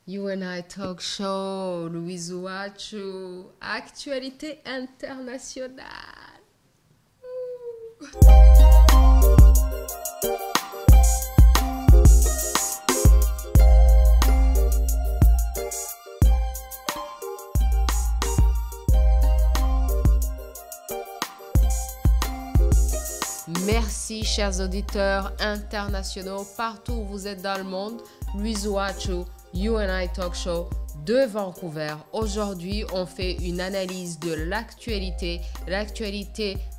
You and I Talk Show, Louise Ouachou, actualité internationale. Merci, chers auditeurs internationaux, partout où vous êtes dans le monde. Louise Ouachou, You and I Talk Show de Vancouver. Aujourd'hui, on fait une analyse de l'actualité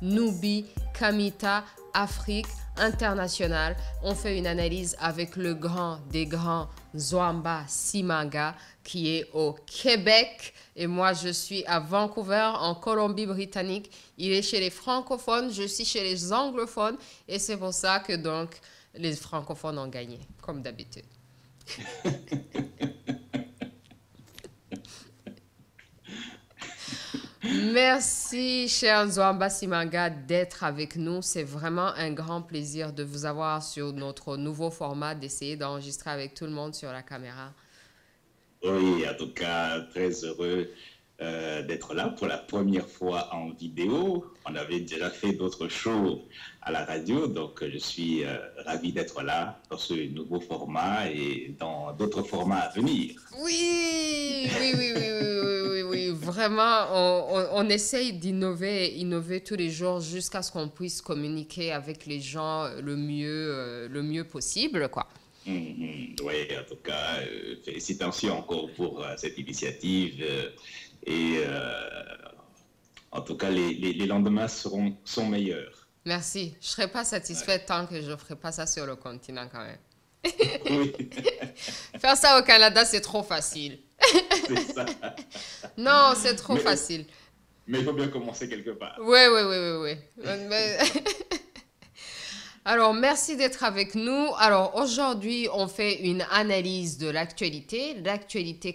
Nubie, Kamita, Afrique internationale. On fait une analyse avec le grand des grands, Zwamba Simanga, qui est au Québec. Et moi, je suis à Vancouver, en Colombie-Britannique. Il est chez les francophones, je suis chez les anglophones. Et c'est pour ça que donc les francophones ont gagné, comme d'habitude. Merci, cher Zwamba Simanga, d'être avec nous. C'est vraiment un grand plaisir de vous avoir sur notre nouveau format, d'essayer d'enregistrer avec tout le monde sur la caméra. Oui, en tout cas, très heureux d'être là pour la première fois en vidéo. On avait déjà fait d'autres shows à la radio, donc je suis ravi d'être là dans ce nouveau format et dans d'autres formats à venir. Oui, vraiment, on essaye innover tous les jours jusqu'à ce qu'on puisse communiquer avec les gens le mieux possible, quoi. Oui, en tout cas, félicitations encore pour cette initiative. En tout cas, les lendemains sont meilleurs. Merci. Je ne serais pas satisfaite tant que je ne ferais pas ça sur le continent quand même. Oui. Faire ça au Canada, c'est trop facile. C'est ça. Non, c'est trop facile. Mais il faut bien commencer quelque part. Oui. Alors, merci d'être avec nous. Alors, aujourd'hui, on fait une analyse de l'actualité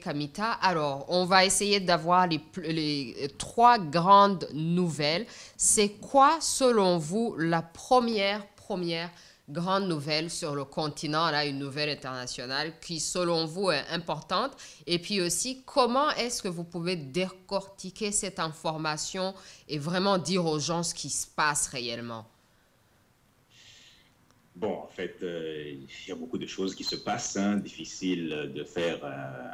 Kamita. Alors, on va essayer d'avoir les trois grandes nouvelles. C'est quoi, selon vous, la première grande nouvelle sur le continent, là, une nouvelle internationale qui, selon vous, est importante? Et puis aussi, comment est-ce que vous pouvez décortiquer cette information et vraiment dire aux gens ce qui se passe réellement? Bon, en fait, il y a beaucoup de choses qui se passent. Difficile de faire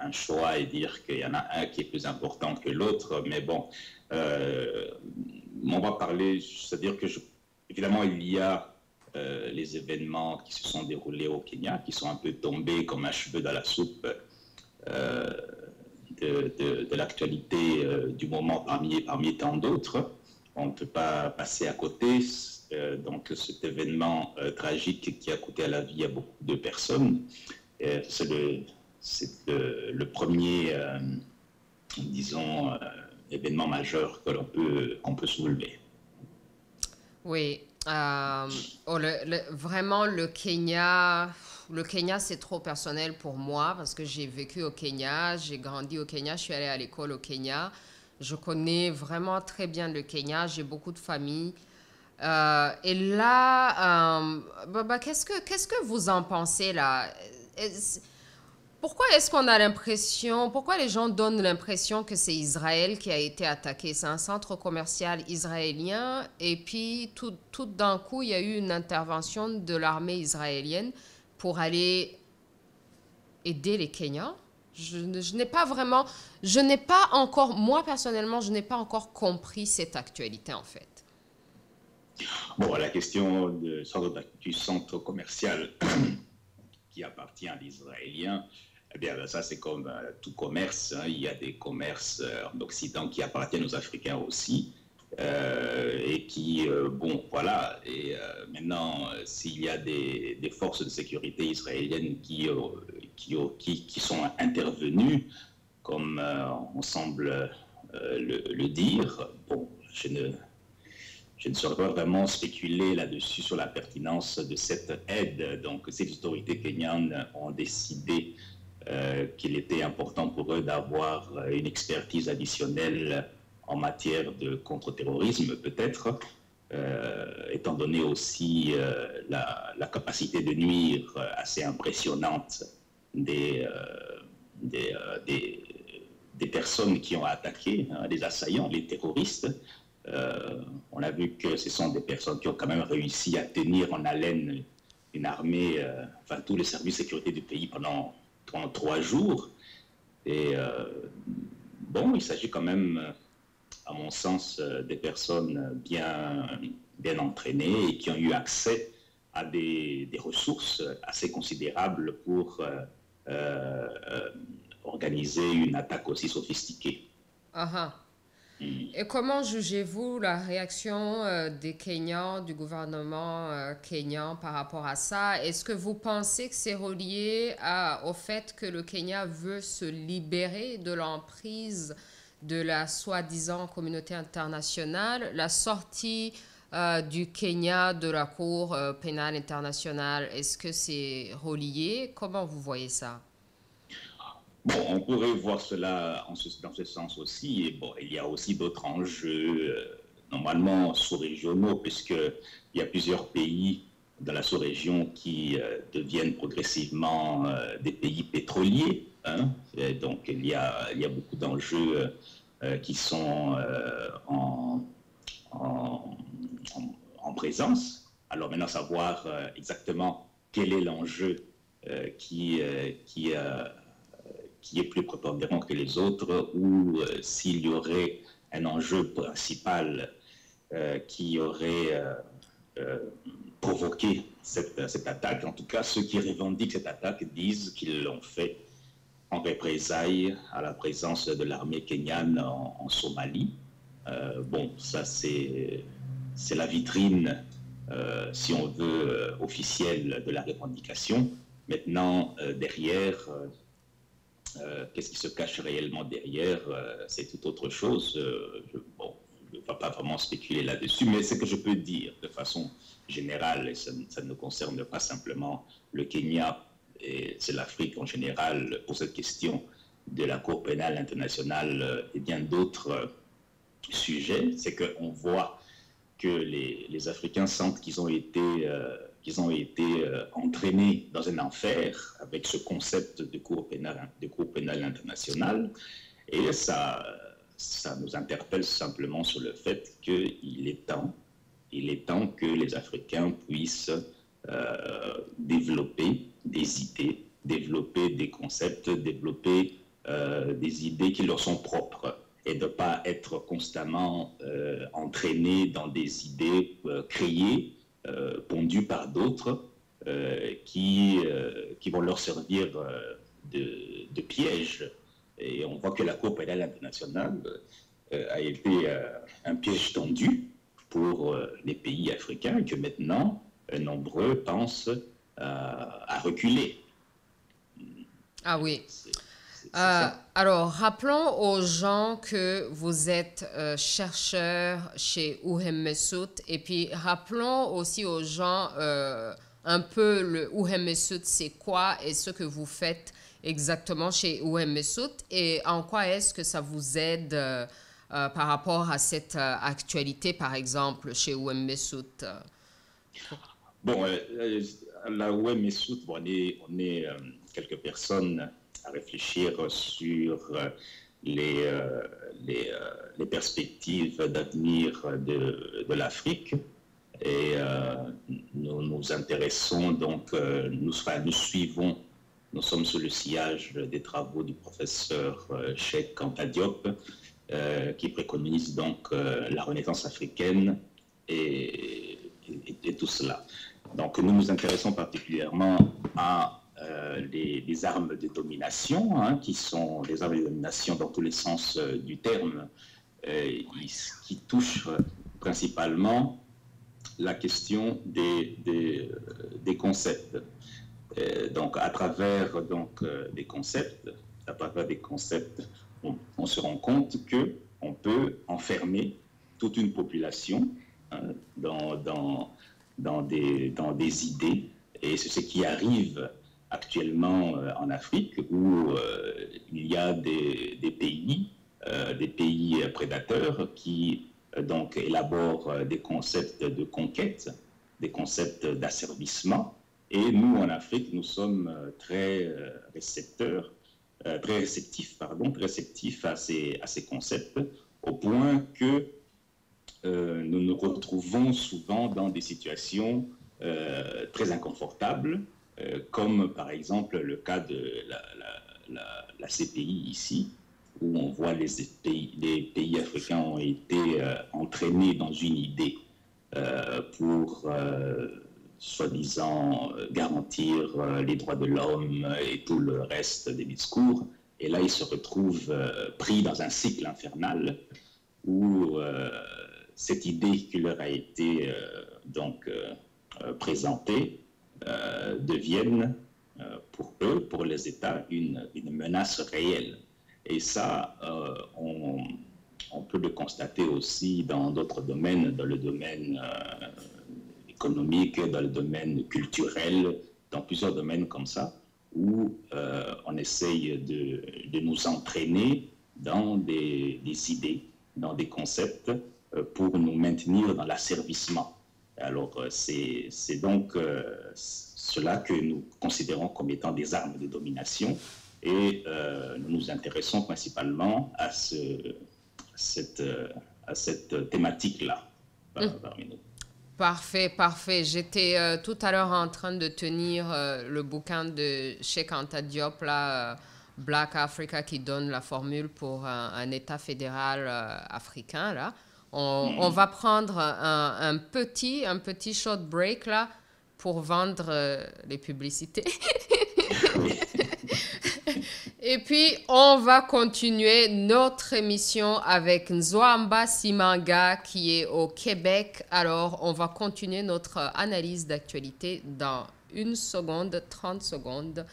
un choix et dire qu'il y en a un qui est plus important que l'autre. Mais bon, on va parler, c'est-à-dire que, évidemment, il y a les événements qui se sont déroulés au Kenya, qui sont un peu tombés comme un cheveu dans la soupe de l'actualité du moment parmi tant d'autres. On ne peut pas passer à côté. Donc cet événement tragique qui a coûté à la vie à beaucoup de personnes, c'est le premier, disons, événement majeur que qu'on peut soulever. Oui, vraiment le Kenya, c'est trop personnel pour moi parce que j'ai vécu au Kenya, j'ai grandi au Kenya, je suis allée à l'école au Kenya. Je connais vraiment très bien le Kenya, j'ai beaucoup de familles. Et là, qu'est-ce que vous en pensez là? Pourquoi est-ce qu'on a l'impression, pourquoi les gens donnent l'impression que c'est Israël qui a été attaqué? C'est un centre commercial israélien et puis tout d'un coup, il y a eu une intervention de l'armée israélienne pour aller aider les Kenyans. Je n'ai pas encore, moi personnellement, je n'ai pas encore compris cette actualité en fait. Bon, la question du centre commercial qui appartient à l'Israélien, eh bien, ça c'est comme tout commerce. Il y a des commerces en Occident qui appartiennent aux Africains aussi. Et qui, bon, voilà. Et maintenant, s'il y a des forces de sécurité israéliennes qui sont intervenues, comme on semble le dire, bon, je ne saurais pas vraiment spéculer là-dessus sur la pertinence de cette aide. Donc, ces autorités kenyanes ont décidé qu'il était important pour eux d'avoir une expertise additionnelle en matière de contre-terrorisme, peut-être, étant donné aussi la capacité de nuire assez impressionnante des des personnes qui ont attaqué, hein, les assaillants, les terroristes. On a vu que ce sont des personnes qui ont quand même réussi à tenir en haleine une armée, enfin tous les services de sécurité du pays pendant 3 jours. Et bon, il s'agit quand même, à mon sens, des personnes bien entraînées et qui ont eu accès à des ressources assez considérables pour organiser une attaque aussi sophistiquée. Ah ah. Mm. Et comment jugez-vous la réaction des Kenyans, du gouvernement kenyan par rapport à ça? Est-ce que vous pensez que c'est relié au fait que le Kenya veut se libérer de l'emprise de la soi-disant communauté internationale, la sortie du Kenya de la Cour pénale internationale? Est-ce que c'est relié? Comment vous voyez ça? Bon, on pourrait voir cela dans ce sens aussi. Et bon, il y a aussi d'autres enjeux, normalement sous-régionaux, puisqu'il y a plusieurs pays dans la sous-région qui deviennent progressivement des pays pétroliers, hein. Et donc, il y a beaucoup d'enjeux qui sont en, en présence. Alors maintenant, savoir exactement quel est l'enjeu qui est plus prépondérant que les autres, ou s'il y aurait un enjeu principal qui aurait provoqué cette attaque. En tout cas, ceux qui revendiquent cette attaque disent qu'ils l'ont fait en représailles à la présence de l'armée kenyane en Somalie. Bon, ça c'est la vitrine, si on veut, officielle de la revendication. Maintenant, derrière, qu'est-ce qui se cache réellement derrière, c'est tout autre chose. Bon, je ne vais pas vraiment spéculer là-dessus, mais ce que je peux dire de façon générale, et ça ne concerne pas simplement le Kenya, et c'est l'Afrique en général, pour cette question de la Cour pénale internationale et bien d'autres sujets, c'est qu'on voit que les Africains sentent qu'ils ont été entraînés dans un enfer avec ce concept de Cour pénale internationale. Et ça nous interpelle simplement sur le fait qu'il est temps que les Africains puissent développer des idées, développer des concepts, développer des idées qui leur sont propres, et de ne pas être constamment entraînés dans des idées créées, pondues par d'autres, qui vont leur servir de piège. Et on voit que la Cour pénale internationale a été un piège tendu pour les pays africains, et que maintenant, nombreux pensent à reculer. Ah oui. C'est ça. Alors, rappelons aux gens que vous êtes chercheur chez Ouhem Messoud, et puis rappelons aussi aux gens un peu le Ouhem Messoud, c'est quoi et ce que vous faites exactement chez Ouhem Messoud, et en quoi est-ce que ça vous aide par rapport à cette actualité, par exemple, chez Ouhem Messoud. Bon, là où est Messoud, bon, on est quelques personnes à réfléchir sur les, euh, les perspectives d'avenir de l'Afrique. Et nous nous intéressons donc, nous suivons, nous sommes sous le sillage des travaux du professeur Cheikh Anta Diop, qui préconise donc la renaissance africaine et tout cela. Donc nous nous intéressons particulièrement à les armes de domination, hein, qui sont des armes de domination dans tous les sens du terme, qui touchent principalement la question des concepts. Donc à travers des concepts, on se rend compte qu'on peut enfermer toute une population, hein, dans des idées, et c'est ce qui arrive actuellement en Afrique, où il y a des pays prédateurs qui donc élaborent des concepts de conquête, des concepts d'asservissement, et nous en Afrique, nous sommes très récepteurs très réceptif à ces concepts, au point que nous nous retrouvons souvent dans des situations très inconfortables, comme par exemple le cas de la CPI ici, où on voit les pays africains ont été entraînés dans une idée pour soi-disant garantir les droits de l'homme et tout le reste des discours. Et là, ils se retrouvent pris dans un cycle infernal où cette idée qui leur a été présentée devienne pour eux, pour les États, une menace réelle. Et ça, on peut le constater aussi dans d'autres domaines, dans le domaine économique, dans le domaine culturel, dans plusieurs domaines comme ça, où on essaye de nous entraîner dans des idées, dans des concepts pour nous maintenir dans l'asservissement. Alors, c'est donc cela que nous considérons comme étant des armes de domination et nous nous intéressons principalement à cette thématique-là parmi nous. Parfait, parfait. J'étais tout à l'heure en train de tenir le bouquin de Cheikh Anta Diop, là, Black Africa, qui donne la formule pour un État fédéral africain, là. On va prendre un petit short break, là, pour vendre les publicités. Et puis, on va continuer notre émission avec Nzwamba Simanga qui est au Québec. Alors, on va continuer notre analyse d'actualité dans 1 seconde, 30 secondes,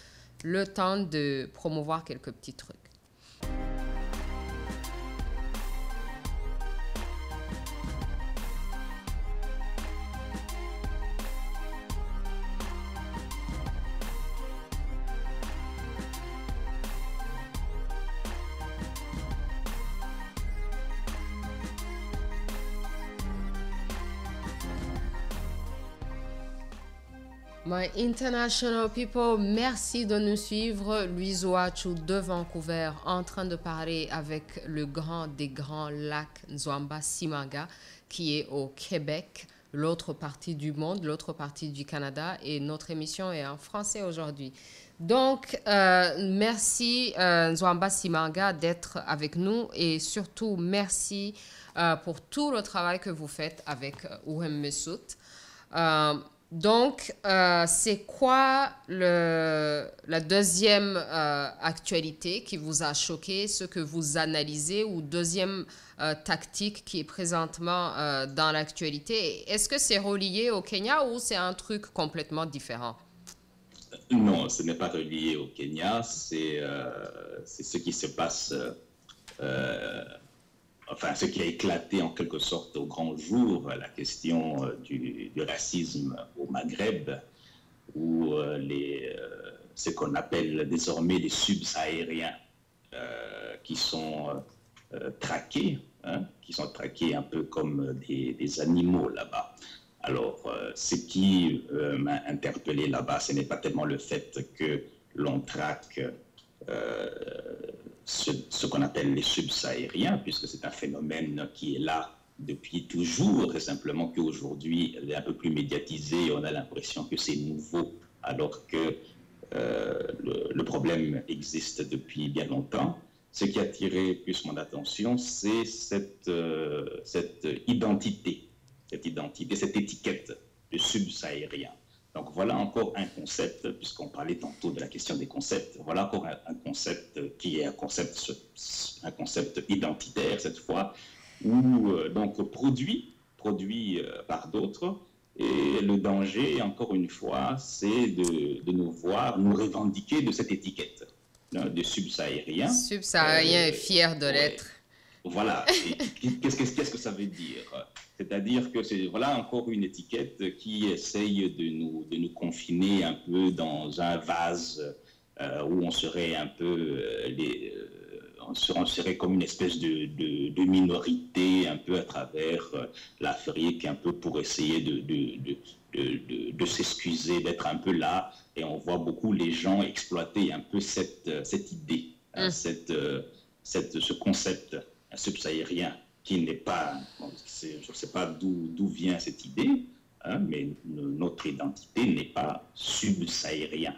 le temps de promouvoir quelques petits trucs. My international people, merci de nous suivre. Louise Ouachou de Vancouver en train de parler avec le grand des grands lacs Nzwamba Simanga qui est au Québec, l'autre partie du monde, l'autre partie du Canada, et notre émission est en français aujourd'hui. Donc, merci Nzwamba Simanga d'être avec nous et surtout merci pour tout le travail que vous faites avec Ouhem Messout. Donc, c'est quoi la deuxième actualité qui vous a choqué, ce que vous analysez, ou deuxième tactique qui est présentement dans l'actualité? Est-ce que c'est relié au Kenya ou c'est un truc complètement différent? Non, ce n'est pas relié au Kenya, c'est ce qui se passe, enfin ce qui a éclaté en quelque sorte au grand jour, la question du racisme au Maghreb, où ce qu'on appelle désormais les subsahariens qui sont traqués, qui sont traqués un peu comme des animaux là-bas. Alors, ce qui m'a interpellé là-bas, ce n'est pas tellement le fait que l'on traque ce qu'on appelle les subsahariens, puisque c'est un phénomène qui est là depuis toujours, et simplement qu'aujourd'hui, il est un peu plus médiatisé et on a l'impression que c'est nouveau, alors que le problème existe depuis bien longtemps. Ce qui a attiré plus mon attention, c'est cette identité, cette étiquette de subsahérien. Donc voilà encore un concept, puisqu'on parlait tantôt de la question des concepts, voilà encore un concept qui est un concept identitaire cette fois, ou donc produit par d'autres. Et le danger, encore une fois, c'est de nous voir nous revendiquer de cette étiquette de subsahérien. Subsaharien est fier de l'être. Voilà. Qu'est-ce que ça veut dire? C'est-à-dire que c'est voilà encore une étiquette qui essaye de nous confiner un peu dans un vase où on serait un peu on serait comme une espèce de minorité un peu à travers l'Afrique, un peu pour essayer de s'excuser, d'être un peu là. Et on voit beaucoup les gens exploiter un peu cette idée Mm. Ce concept subsahérien qui n'est pas, bon, je ne sais pas d'où vient cette idée, hein, mais notre identité n'est pas subsahérien.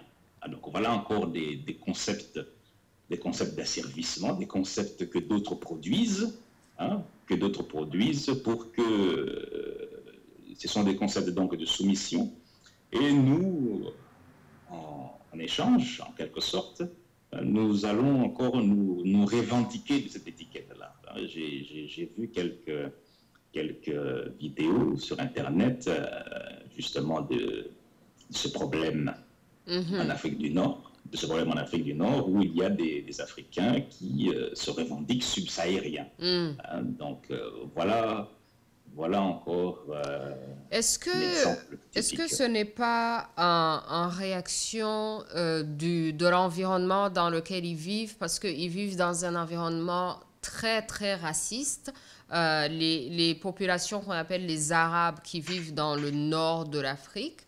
Donc voilà encore des concepts d'asservissement, des concepts que d'autres produisent, hein, pour que ce sont des concepts donc de soumission. Et nous, en échange, en quelque sorte, nous allons encore nous revendiquer de cette étiquette-là. J'ai vu quelques vidéos sur Internet, justement, de ce problème en Afrique du Nord, où il y a des Africains qui se revendiquent subsahériens. Donc voilà encore un exemple typique. Est-ce que ce n'est pas en réaction de l'environnement dans lequel ils vivent, parce qu'ils vivent dans un environnement très, très raciste. Les populations qu'on appelle les Arabes qui vivent dans le nord de l'Afrique,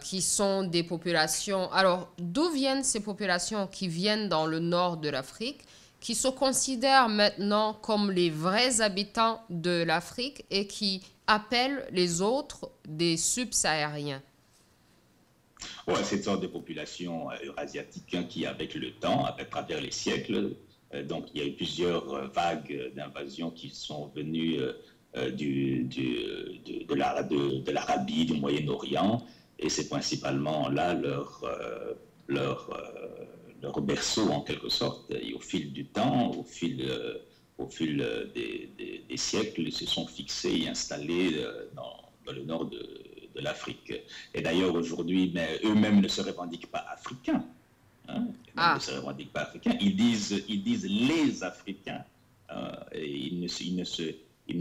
qui sont des populations... Alors, d'où viennent ces populations qui viennent dans le nord de l'Afrique, qui se considèrent maintenant comme les vrais habitants de l'Afrique et qui appellent les autres des subsahariens? Ouais, cette sorte de population eurasiatique, hein, qui, avec le temps, à travers les siècles, donc il y a eu plusieurs vagues d'invasion qui sont venues de l'Arabie, du Moyen-Orient, et c'est principalement là leur berceau en quelque sorte. Et au fil du temps, au fil des siècles, ils se sont fixés et installés dans le nord de l'Afrique. Et d'ailleurs aujourd'hui, eux-mêmes ne se revendiquent pas africains. Hein, ne se revendiquent pas africains. Ils disent les Africains. Et ils ne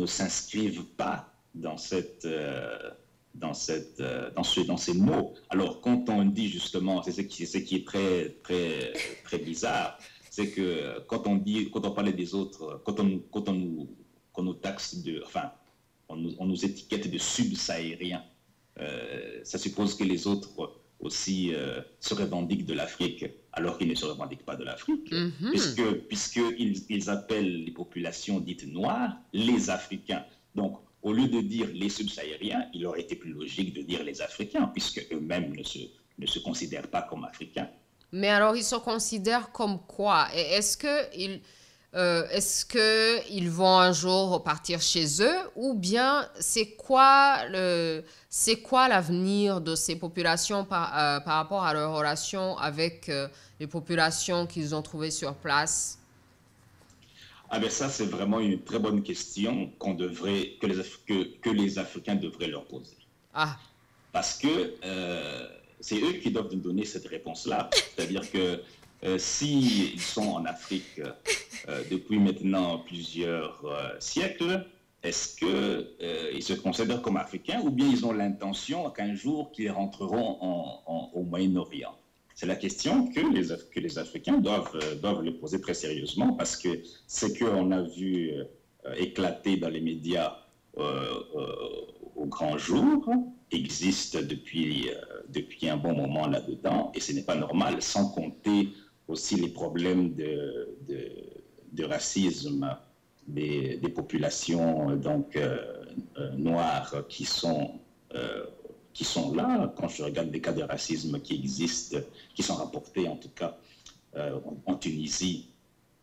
s'inscrivent pas dans ces mots. Alors, quand on dit justement, c'est ce qui est très, très, très bizarre, c'est que quand on parlait des autres, quand on nous taxe on nous étiquette de subsahariens, ça suppose que les autres aussi se revendiquent de l'Afrique, alors qu'ils ne se revendiquent pas de l'Afrique, puisqu'ils appellent les populations dites noires les Africains. Donc, au lieu de dire les subsahariens, il aurait été plus logique de dire les Africains, puisque eux-mêmes ne se considèrent pas comme Africains. Mais alors, ils se considèrent comme quoi? Et est-ce qu'ils vont un jour repartir chez eux, ou bien c'est quoi l'avenir de ces populations par rapport à leur relation avec les populations qu'ils ont trouvées sur place? Ah ben ça, c'est vraiment une très bonne question que les Africains devraient leur poser. Ah. Parce que c'est eux qui doivent nous donner cette réponse-là. C'est-à-dire que s'ils sont en Afrique depuis maintenant plusieurs siècles, est-ce qu'ils se considèrent comme Africains, ou bien ils ont l'intention qu'un jour qu'ils rentreront au Moyen-Orient? C'est la question que les Africains doivent le poser très sérieusement, parce que ce qu'on a vu éclater dans les médias au grand jour existe depuis un bon moment là-dedans, et ce n'est pas normal, sans compter aussi les problèmes de racisme des populations noires qui sont là. Quand je regarde des cas de racisme qui existent, qui sont rapportés en tout cas en Tunisie,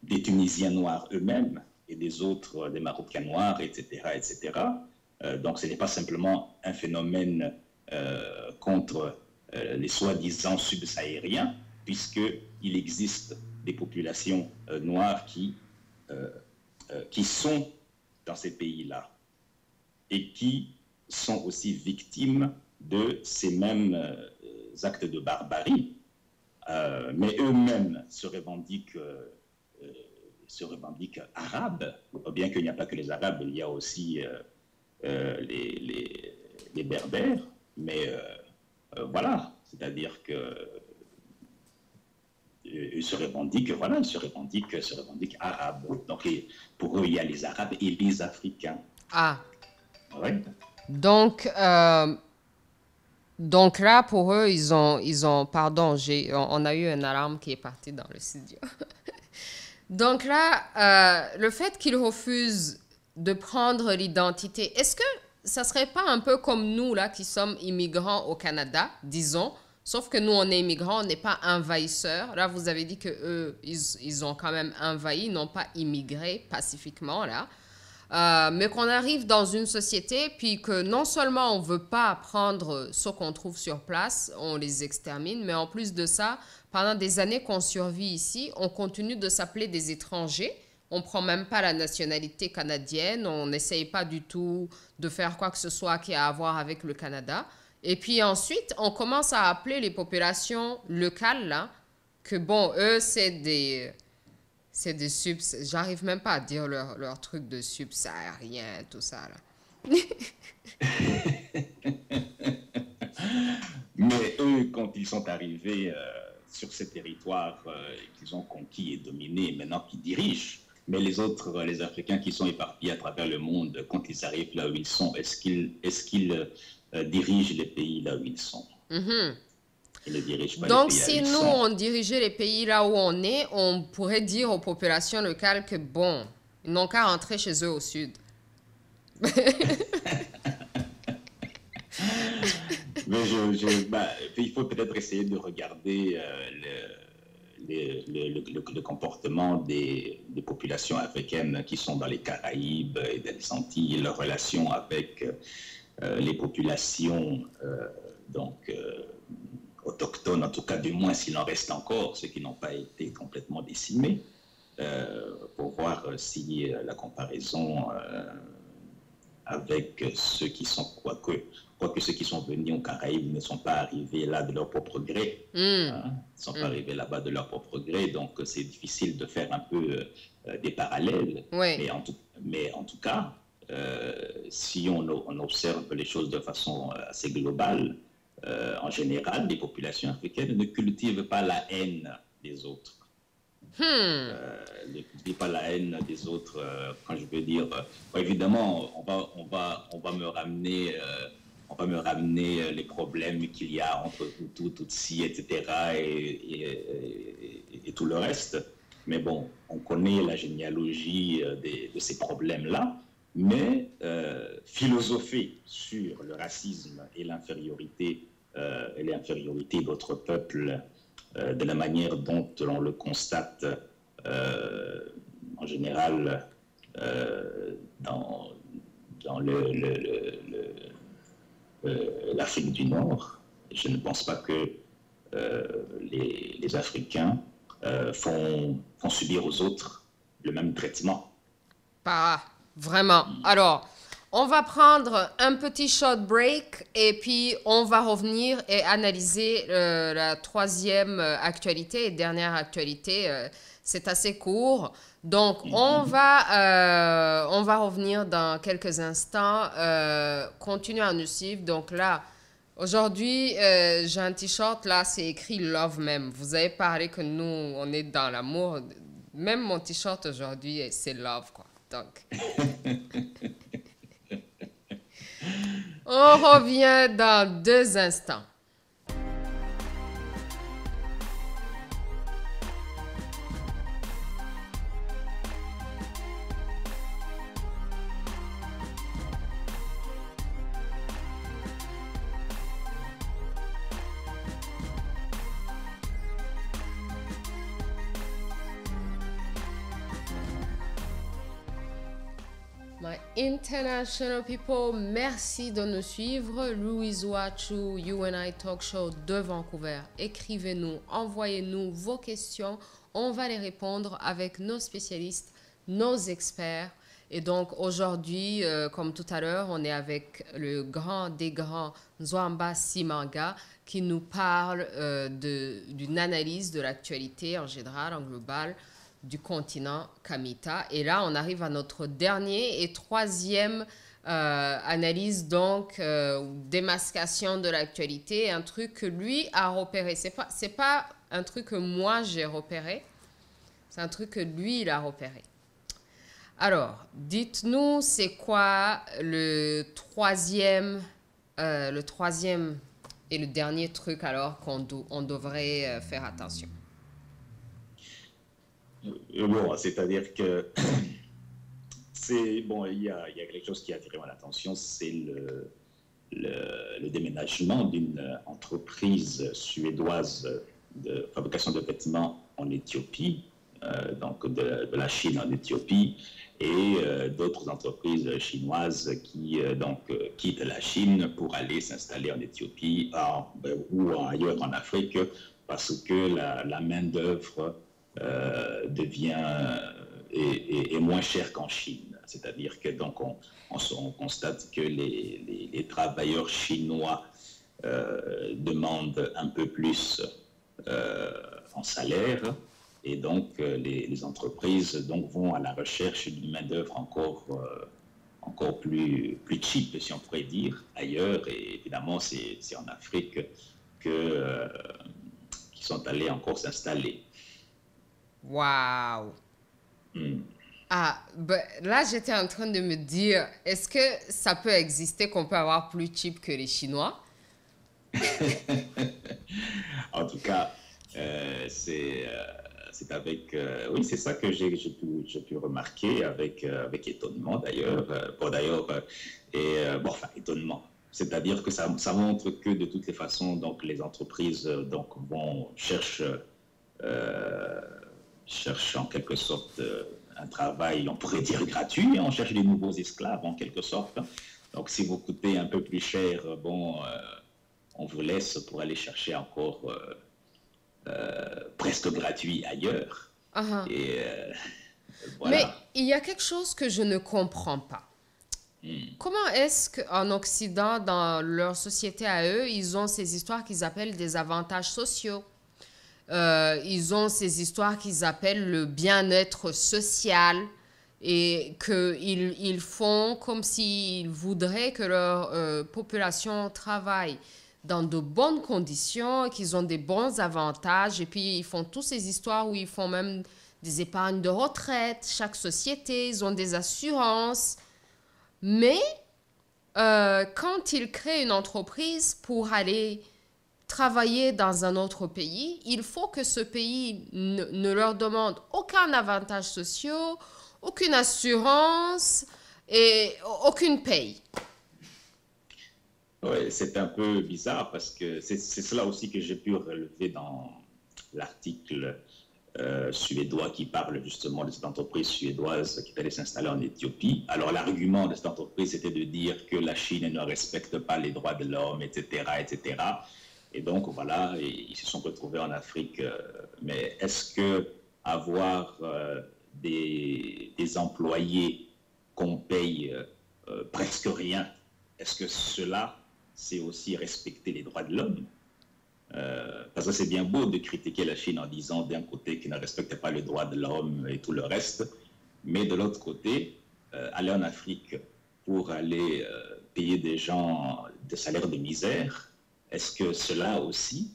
des Tunisiens noirs eux-mêmes et des autres, des Marocains noirs, etc., etc. Donc ce n'est pas simplement un phénomène contre les soi-disant subsahariens, puisqu'il existe des populations noires qui sont dans ces pays-là et qui sont aussi victimes de ces mêmes actes de barbarie, mais eux-mêmes se revendiquent arabes, bien qu'il n'y a pas que les Arabes, il y a aussi les Berbères, mais voilà, c'est-à-dire que ils se revendiquent arabes. Donc pour eux, il y a les Arabes et les Africains. Ah. Ouais. Donc là, pour eux, ils ont pardon, on a eu une alarme qui est partie dans le studio. Donc là, le fait qu'il refuse de prendre l'identité, est-ce que ça serait pas un peu comme nous, là, qui sommes immigrants au Canada, disons, sauf que nous, on est immigrants, on n'est pas envahisseurs. Là, vous avez dit que eux, ils ont quand même envahi, ils n'ont pas immigré pacifiquement, là. Mais qu'on arrive dans une société, puis que non seulement on veut pas prendre ce qu'on trouve sur place, on les extermine, mais en plus de ça, pendant des années qu'on survit ici, on continue de s'appeler des étrangers. On prend même pas la nationalité canadienne, on n'essaye pas du tout de faire quoi que ce soit qui a à voir avec le Canada. Et puis ensuite, on commence à appeler les populations locales, là, que bon, eux, c'est des j'arrive même pas à dire leur truc de subsaharien, tout ça, là. Mais eux, quand ils sont arrivés sur ces territoires qu'ils ont conquis et dominés, maintenant qu'ils dirigent, mais les autres, les Africains qui sont éparpillés à travers le monde, quand ils arrivent là où ils sont, est-ce qu'ils dirigent les pays là où ils sont? Mhm. Ils ne dirigent pas les Donc, pays là où si ils nous, sont. on dirigeait les pays là où on est, on pourrait dire aux populations locales que, bon, ils n'ont qu'à rentrer chez eux au sud. Mais il faut peut-être essayer de regarder le comportement des populations africaines qui sont dans les Caraïbes et dans les Antilles, leur relation avec les populations autochtones, en tout cas du moins s'il en reste encore, ceux qui n'ont pas été complètement décimés, pour voir si la comparaison avec ceux qui sont, quoique ceux qui sont venus aux Caraïbes ne sont pas arrivés là de leur propre gré, Hmm, hein, ne sont pas arrivés là-bas de leur propre gré, donc c'est difficile de faire un peu des parallèles, ouais. mais en tout cas, si on observe les choses de façon assez globale, en général, les populations africaines ne cultivent pas la haine des autres. Hmm, Ne cultivent pas la haine des autres. Quand je veux dire, évidemment, on va me ramener les problèmes qu'il y a entre Hutu, Tutsi, etc. Et tout le reste. Mais bon, on connaît la généalogie de ces problèmes-là. Mais philosopher sur le racisme et l'infériorité d'autres peuples de la manière dont on le constate en général dans l'Afrique du Nord. Je ne pense pas que les Africains font subir aux autres le même traitement. pas vraiment. Alors, on va prendre un petit short break et puis on va revenir et analyser la troisième actualité et dernière actualité. C'est assez court. Donc, on va revenir dans quelques instants. Continuez à nous suivre. Donc là, aujourd'hui, j'ai un t-shirt, là, c'est écrit Love même. Vous avez parlé que nous, on est dans l'amour. Même mon t-shirt aujourd'hui, c'est Love, quoi. Donc, on revient dans 2 instants. My international people, merci de nous suivre. Louise Ouachou, You and I Talk Show de Vancouver. Écrivez-nous, envoyez-nous vos questions. On va les répondre avec nos spécialistes, nos experts. Et donc aujourd'hui, comme tout à l'heure, on est avec le grand des grands Nzwamba Simanga qui nous parle d'une analyse de l'actualité en général, en global, du continent Kamita. Et là, on arrive à notre dernier et troisième analyse, donc démascation de l'actualité, un truc que lui a repéré. C'est pas un truc que moi j'ai repéré, c'est un truc que lui il a repéré. Alors, dites-nous, c'est quoi le troisième et le dernier truc alors on devrait faire attention? Bon, c'est-à-dire que bon, il y a quelque chose qui a attiré mon attention, c'est le déménagement d'une entreprise suédoise de fabrication de vêtements en Éthiopie, donc de la Chine en Éthiopie, et d'autres entreprises chinoises qui quittent la Chine pour aller s'installer en Éthiopie ou ailleurs en Afrique parce que la main-d'œuvre est moins chère qu'en Chine. C'est-à-dire que donc on constate que les travailleurs chinois demandent un peu plus en salaire et donc les entreprises donc, vont à la recherche d'une main-d'œuvre encore plus cheap, si on pourrait dire, ailleurs. Et évidemment, c'est en Afrique qu'ils sont allés encore s'installer. Waouh! Ah, ben, là, j'étais en train de me dire, est-ce que ça peut exister qu'on peut avoir plus cheap que les Chinois? En tout cas, c'est avec... oui, c'est ça que j'ai pu remarquer avec étonnement d'ailleurs. Bon, enfin, étonnement. C'est-à-dire que ça montre que de toutes les façons, donc, les entreprises cherchent en quelque sorte un travail, on pourrait dire gratuit, on cherche des nouveaux esclaves en quelque sorte. Donc si vous coûtez un peu plus cher, on vous laisse pour aller chercher encore presque gratuit ailleurs. Uh-huh. Et Mais voilà. il y a quelque chose que je ne comprends pas. Comment est-ce qu'en Occident, dans leur société à eux, ils ont ces histoires qu'ils appellent des avantages sociaux? Ils ont ces histoires qu'ils appellent le bien-être social et qu'ils font comme s'ils voudraient que leur population travaille dans de bonnes conditions, qu'ils ont des bons avantages et puis ils font toutes ces histoires où ils font même des épargnes de retraite, chaque société, ils ont des assurances. Mais quand ils créent une entreprise pour aller travailler dans un autre pays, il faut que ce pays ne leur demande aucun avantage social, aucune assurance et aucune paye. Ouais, c'est un peu bizarre parce que c'est cela aussi que j'ai pu relever dans l'article suédois qui parle justement de cette entreprise suédoise qui est allée s'installer en Éthiopie. Alors l'argument de cette entreprise était de dire que la Chine ne respecte pas les droits de l'homme, etc., etc. Et donc voilà, ils se sont retrouvés en Afrique. Mais est-ce que avoir des employés qu'on paye presque rien, est-ce que cela, c'est aussi respecter les droits de l'homme? Parce que c'est bien beau de critiquer la Chine en disant d'un côté qu'ils ne respectent pas les droits de l'homme et tout le reste, mais de l'autre côté, aller en Afrique pour aller payer des gens des salaires de misère, est-ce que cela aussi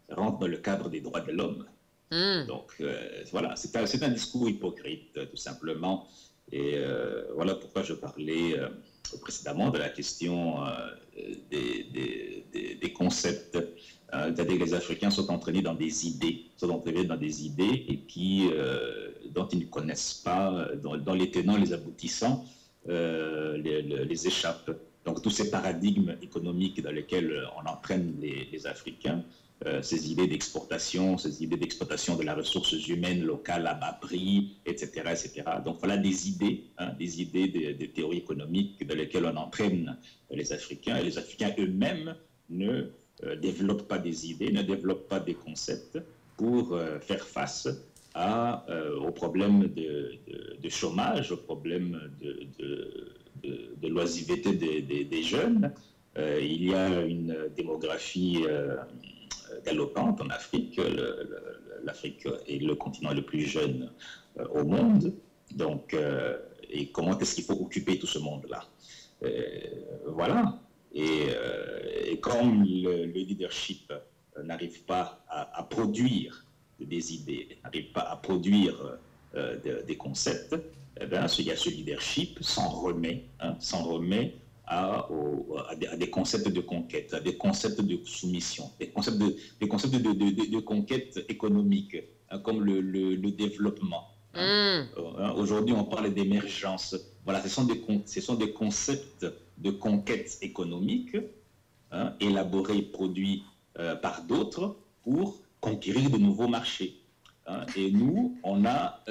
rentre dans le cadre des droits de l'homme? Donc voilà, c'est un discours hypocrite tout simplement. Et voilà pourquoi je parlais précédemment de la question des concepts. C'est-à-dire que les Africains sont entraînés dans des idées, et puis dont ils ne connaissent pas, dont les tenants, les aboutissants les échappent. Donc tous ces paradigmes économiques dans lesquels on entraîne les Africains, ces idées d'exportation de la ressource humaine locale à bas prix, etc., etc. Donc voilà des idées, des théories économiques dans lesquelles on entraîne les Africains, et les Africains eux-mêmes ne développent pas des idées, ne développent pas des concepts pour faire face aux problèmes de chômage, aux problèmes de l'oisiveté des jeunes. Il y a une démographie galopante en Afrique. L'Afrique est le continent le plus jeune au monde. Donc, et comment est-ce qu'il faut occuper tout ce monde-là? Voilà. Et comme le leadership n'arrive pas à produire des idées, n'arrive pas à produire des concepts, eh bien, il y a ce leadership s'en remet à des concepts de conquête, à des concepts de soumission, des concepts de conquête économique, hein, comme le développement. Hein. Aujourd'hui, on parle d'émergence. Voilà, ce sont des concepts de conquête économique, hein, élaborés et produits par d'autres pour conquérir de nouveaux marchés. Hein. Et nous, on a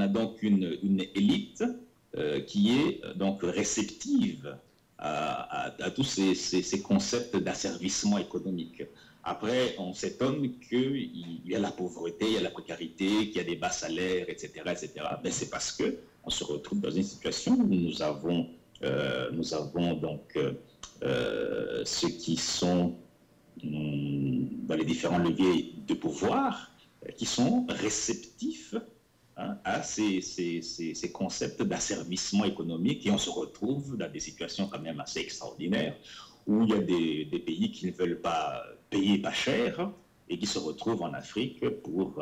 donc une élite qui est donc réceptive à tous ces concepts d'asservissement économique. Après, on s'étonne qu'il y a la pauvreté, il y a la précarité, qu'il y a des bas salaires, etc., etc. Mais c'est parce qu'on se retrouve dans une situation où nous avons donc ceux qui sont dans les différents leviers de pouvoir, qui sont réceptifs, hein, à ces concepts d'asservissement économique, et on se retrouve dans des situations quand même assez extraordinaires où il y a des pays qui ne veulent pas payer pas cher et qui se retrouvent en Afrique pour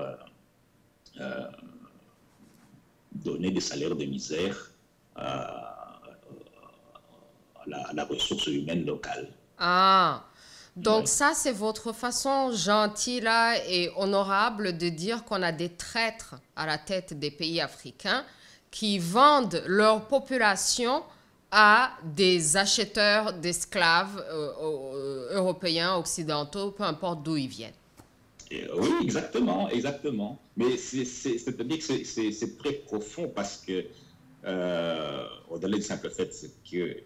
donner des salaires de misère à la ressource humaine locale. Ah, donc Ouais. ça, c'est votre façon gentille là, et honorable de dire qu'on a des traîtres à la tête des pays africains qui vendent leur population à des acheteurs d'esclaves européens, occidentaux, peu importe d'où ils viennent. Oui, exactement, exactement. Mais c'est-à-dire que c'est très profond parce que, au-delà du simple fait qu'il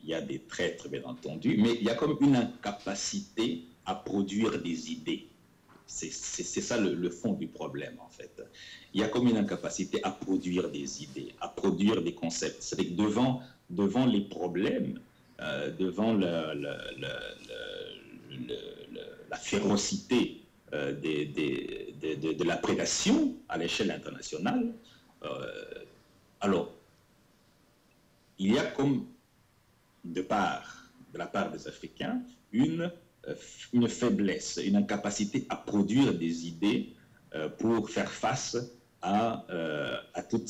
y a des traîtres, bien entendu, mais il y a comme une incapacité à produire des idées. C'est ça le fond du problème, en fait. Il y a comme une incapacité à produire des idées, à produire des concepts. C'est-à-dire que devant les problèmes, devant la férocité de la prédation à l'échelle internationale, alors, il y a comme de la part des Africains, une faiblesse, une incapacité à produire des idées pour faire face à tous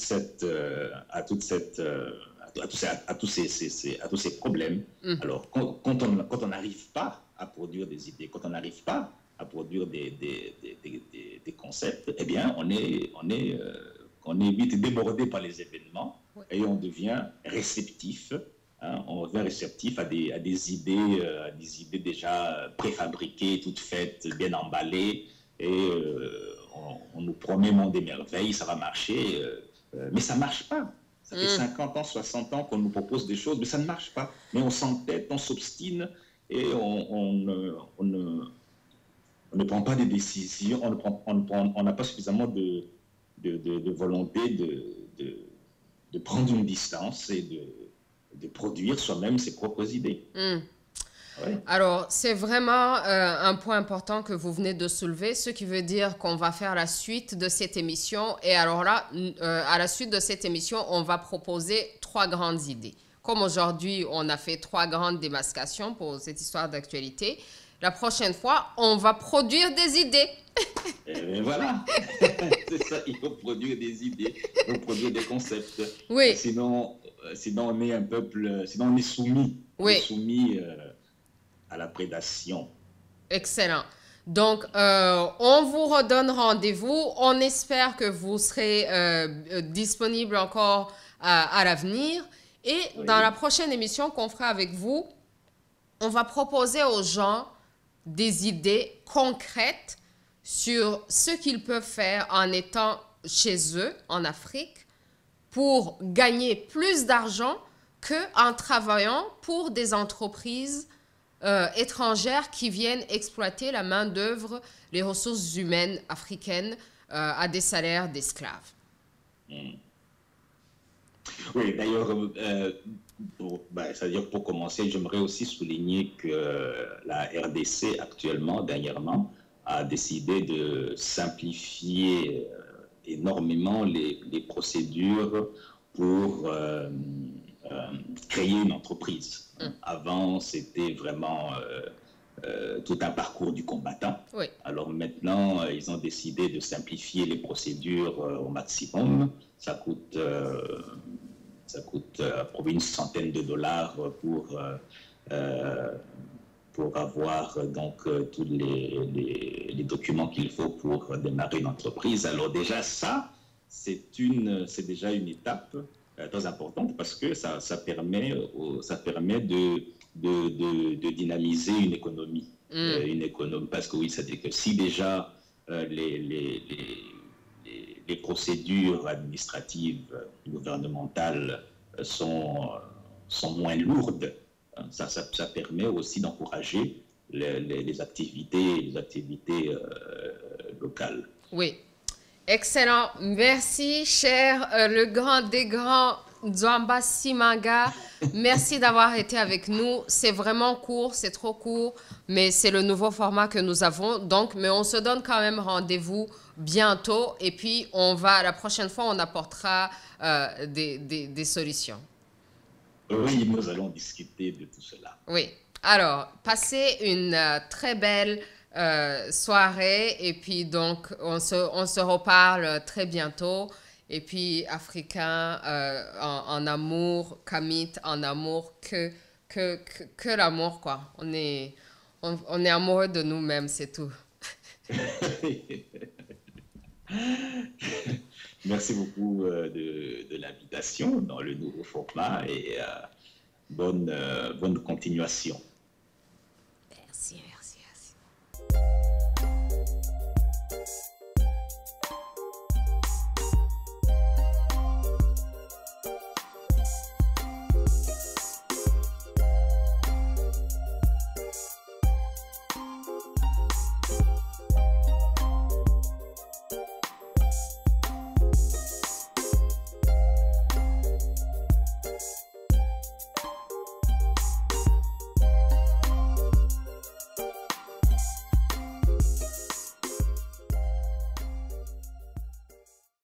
ces problèmes. Alors, quand on n'arrive pas à produire des idées, quand on n'arrive pas à produire des concepts, eh bien, on est vite débordé par les événements, oui, et on devient réceptif. Hein, on devient réceptif à des idées déjà préfabriquées, toutes faites, bien emballées, et on nous promet monde des merveilles, ça va marcher, mais ça ne marche pas. Ça fait 50 ans, 60 ans qu'on nous propose des choses, mais ça ne marche pas. Mais on s'entête, on s'obstine, et on ne prend pas des décisions, on n'a pas suffisamment de volonté de prendre une distance et de produire soi-même ses propres idées. Ouais. Alors, c'est vraiment un point important que vous venez de soulever, ce qui veut dire qu'on va faire la suite de cette émission. Et alors là, à la suite de cette émission, on va proposer 3 grandes idées. Comme aujourd'hui, on a fait 3 grandes démascations pour cette histoire d'actualité. La prochaine fois, on va produire des idées. Et bien voilà, c'est ça, il faut produire des idées, il faut produire des concepts. Oui. Sinon on est un peuple, sinon on est soumis. Oui. On est soumis à la prédation. Excellent. Donc, on vous redonne rendez-vous. On espère que vous serez disponible encore à l'avenir. Et oui, dans la prochaine émission qu'on fera avec vous, on va proposer aux gens des idées concrètes sur ce qu'ils peuvent faire en étant chez eux, en Afrique, pour gagner plus d'argent qu'en travaillant pour des entreprises étrangères qui viennent exploiter la main-d'œuvre, les ressources humaines africaines à des salaires d'esclaves. Oui, d'ailleurs, c'est-à-dire pour commencer, j'aimerais aussi souligner que la RDC actuellement, dernièrement, a décidé de simplifier énormément les procédures pour créer une entreprise. Avant, c'était vraiment tout un parcours du combattant. Oui. Alors maintenant, ils ont décidé de simplifier les procédures au maximum. Ça coûte Ça coûte une centaine de dollars pour avoir donc tous les documents qu'il faut pour démarrer une entreprise. Alors déjà ça, c'est déjà une étape très importante parce que ça permet de dynamiser une économie. Parce que oui, c'est-à-dire que si déjà les procédures administratives gouvernementales sont moins lourdes, ça permet aussi d'encourager les activités locales. Oui. Excellent. Merci, cher le grand des grands Nzwamba Simanga. Merci d'avoir été avec nous. C'est vraiment court, c'est trop court, mais c'est le nouveau format que nous avons. Donc, mais on se donne quand même rendez-vous bientôt. Et puis, la prochaine fois, on apportera des solutions. Oui, nous allons discuter de tout cela. Oui. Alors, passez une très belle soirée et puis donc on se reparle très bientôt. Et puis Africain en amour, Kamit en amour, que l'amour quoi. On est amoureux de nous-mêmes, c'est tout. Merci beaucoup de l'invitation dans le nouveau format et bonne continuation.